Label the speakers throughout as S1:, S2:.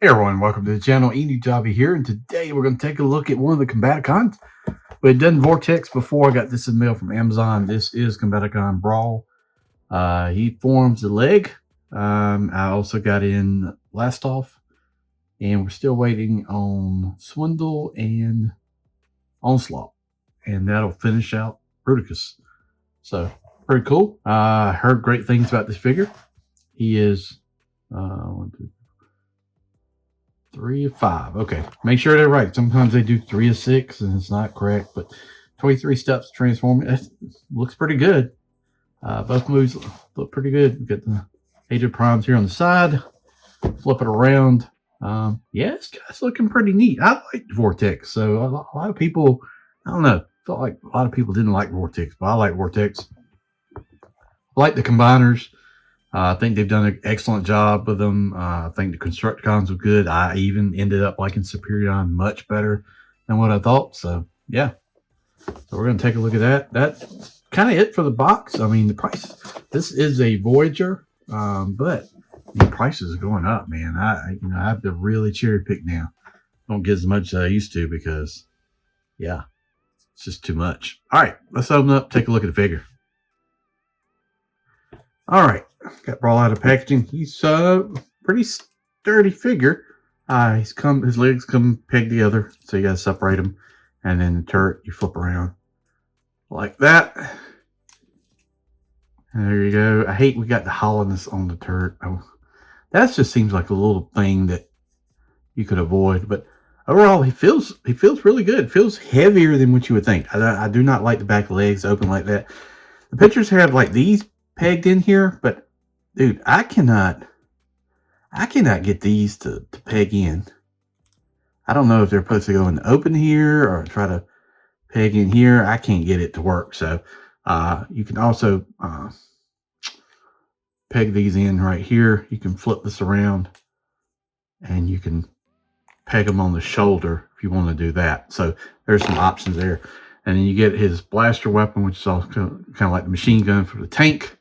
S1: Hey everyone, welcome to the channel. Enewtabie here, and today we're going to take a look at one of the Combaticons. We had done Vortex before. I got this in the mail from Amazon. This is Combaticon BRAWL. He forms the leg. I also got in Blastoff, and we're still waiting on Swindle and Onslaught, and that'll finish out Bruticus. So pretty cool. I heard great things about this figure. He is 3 of 5. Okay, make sure they're right. Sometimes they do 3 of 6 and it's not correct, but 23 steps to transform. It looks pretty good. Both moves look pretty good. We got the Age of Primes here on the side. Flip it around. Yeah, this guy's looking pretty neat. I like Vortex, so a lot of people, I don't know, felt like a lot of people didn't like Vortex, but I like Vortex. I like the combiners. I think they've done an excellent job with them. I think the Constructicons were good. I even ended up liking Superion much better than what I thought. So, yeah. So we're going to take a look at that. That's kind of it for the box. I mean, the price. This is a Voyager, but the prices are going up, man. I have to really cherry pick now. Don't get as much as I used to because, yeah, it's just too much. All right, let's open up, take a look at the figure. All right, got BRAWL out of packaging. He's a pretty sturdy figure. His legs come pegged together, so you gotta separate them, and then the turret you flip around like that. And there you go. I hate we got the hollowness on the turret. That just seems like a little thing that you could avoid, but overall he feels really good. Feels heavier than what you would think. I do not like the back legs open like that. The pictures have like these pegged in here, but dude, I cannot get these to peg in. I don't know if they're supposed to go in the open here or try to peg in here. I can't get it to work. So you can also peg these in right here. You can flip this around and you can peg them on the shoulder if you want to do that. So there's some options there. And then you get his blaster weapon, which is also kind of like the machine gun for the tank.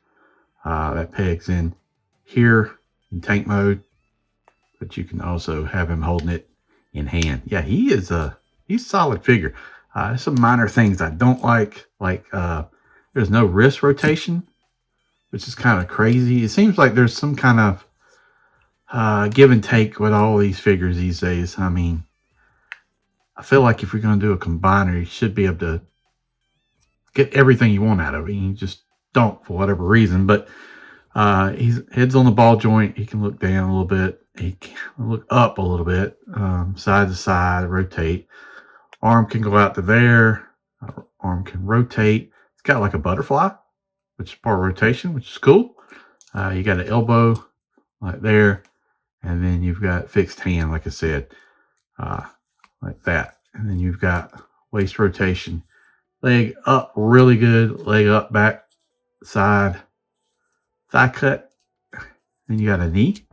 S1: That pegs in here in tank mode, but you can also have him holding it in hand. Yeah, he's a solid figure. Some minor things I don't like there's no wrist rotation, which is kind of crazy. It seems like there's some kind of give and take with all these figures these days. I mean, I feel like if you're going to do a combiner, you should be able to get everything you want out of it. You just don't for whatever reason, but his head's on the ball joint. He can look down a little bit. He can look up a little bit, side to side, rotate. Arm can go out to there. Arm can rotate. It's got like a butterfly, which is part of rotation, which is cool. You got an elbow like there, and then you've got fixed hand, like I said, like that. And then you've got waist rotation. Leg up really good. Leg up, back, side, thigh cut. Then you got a knee.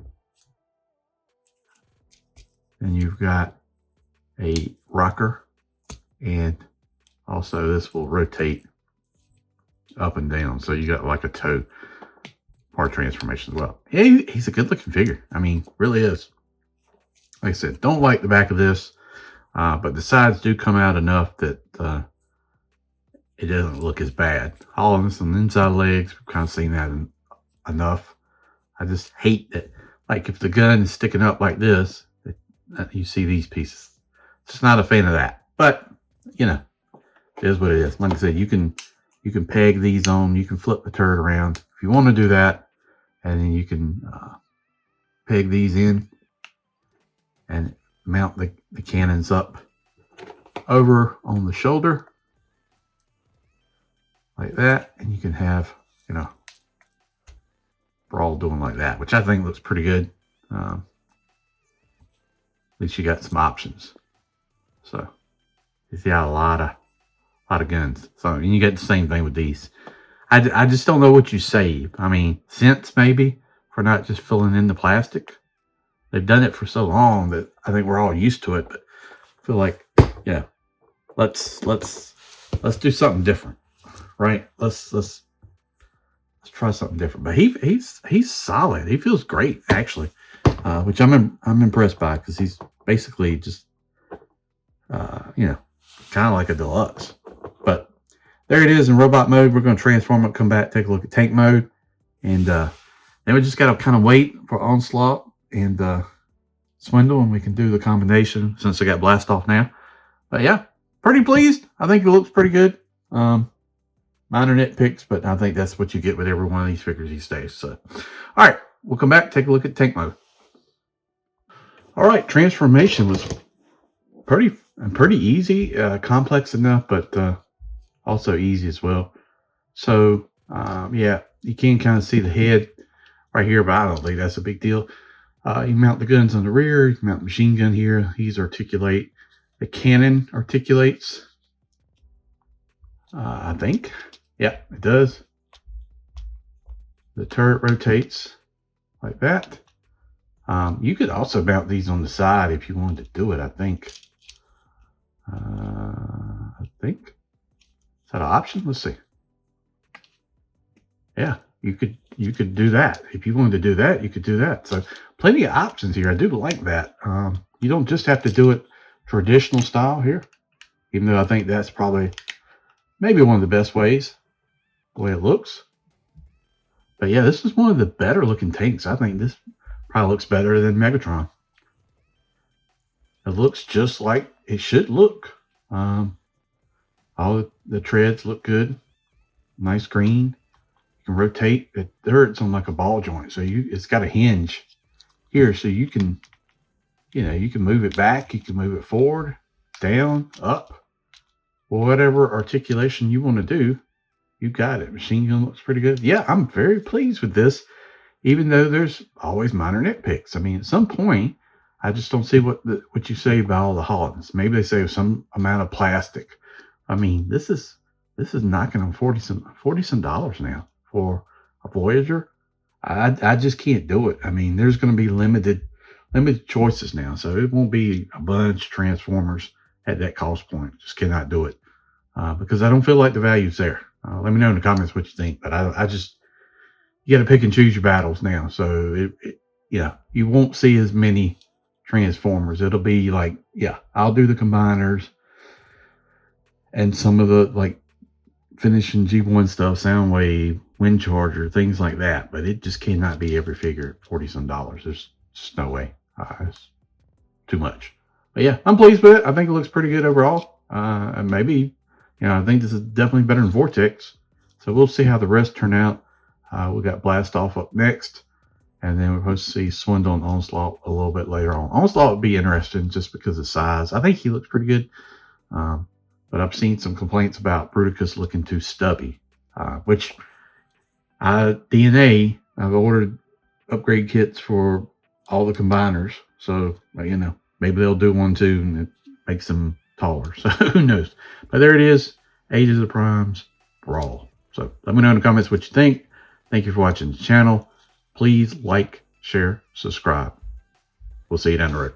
S1: Then you've got a rocker. And also this will rotate up and down. So you got like a toe part transformation as well. Yeah, he's a good looking figure. I mean, really is. Like I said, don't like the back of this. But the sides do come out enough that it doesn't look as bad. Hollowness on the inside legs, we've kind of seen that enough. I just hate that, like if the gun is sticking up like this, you see these pieces. Just not a fan of that. But, you know, it is what it is. Like I said, you can peg these on. You can flip the turret around if you want to do that. And then you can peg these in and mount the cannons up over on the shoulder like that, and you can have, you know, BRAWL doing like that, which I think looks pretty good. At least you got some options. So he's got a lot of guns. So and you get the same thing with these. I just don't know what you save. I mean, cents maybe for not just filling in the plastic. They've done it for so long that I think we're all used to it. But I feel like, yeah, let's do something different, right? Let's try something different. But he's solid. He feels great, actually. which I'm impressed by, because he's basically just you know, kind of like a deluxe. But there it is in robot mode. We're going to transform it, come back, take a look at tank mode, and then we just got to kind of wait for Onslaught and Swindle, and we can do the combination since I got Blast Off now. But yeah, pretty pleased. I think it looks pretty good. Minor nitpicks, but I think that's what you get with every one of these figures these days. So, all right, we'll come back, take a look at tank mode. All right, transformation was pretty easy, complex enough, but also easy as well. So yeah, you can kind of see the head right here, but I don't think that's a big deal. You mount the guns on the rear, you mount the machine gun here. These articulate. The cannon articulates, I think. Yeah, it does. The turret rotates like that. You could also mount these on the side if you wanted to do it, I think. Is that an option? Let's see. Yeah, you could do that. If you wanted to do that, you could do that. So plenty of options here. I do like that. You don't just have to do it traditional style here, even though I think that's probably maybe one of the best ways, the way it looks. But yeah, this is one of the better looking tanks. I think this probably looks better than Megatron. It looks just like it should look. All the treads look good. Nice green. You can rotate. It turret's on like a ball joint, so it's got a hinge here, so you can, you can move it back, you can move it forward, down, up, whatever articulation you want to do. You got it. Machine gun looks pretty good. Yeah, I'm very pleased with this, even though there's always minor nitpicks. I mean, at some point, I just don't see what you say about all the Hollands. Maybe they say some amount of plastic. I mean, this is knocking on $40 some now for a Voyager. I just can't do it. I mean, there's going to be limited choices now, so it won't be a bunch of Transformers at that cost point. Just cannot do it because I don't feel like the value's there. Let me know in the comments what you think, but I just, you got to pick and choose your battles now. So you won't see as many Transformers. It'll be like, yeah, I'll do the combiners and some of the like finishing G1 stuff, Soundwave, Wind Charger, things like that. But it just cannot be every figure at $40 some. There's just no way. It's too much. But yeah, I'm pleased with it. I think it looks pretty good overall. And maybe, I think this is definitely better than Vortex. So we'll see how the rest turn out. We got Blast Off up next. And then we're supposed to see Swindle and Onslaught a little bit later on. Onslaught would be interesting just because of size. I think he looks pretty good. But I've seen some complaints about Bruticus looking too stubby, which DNA, I've ordered upgrade kits for all the combiners. So, maybe they'll do one too and it makes them taller. So who knows? But there it is. Age of the Primes, Brawl. So let me know in the comments what you think. Thank you for watching the channel. Please like, share, subscribe. We'll see you down the road.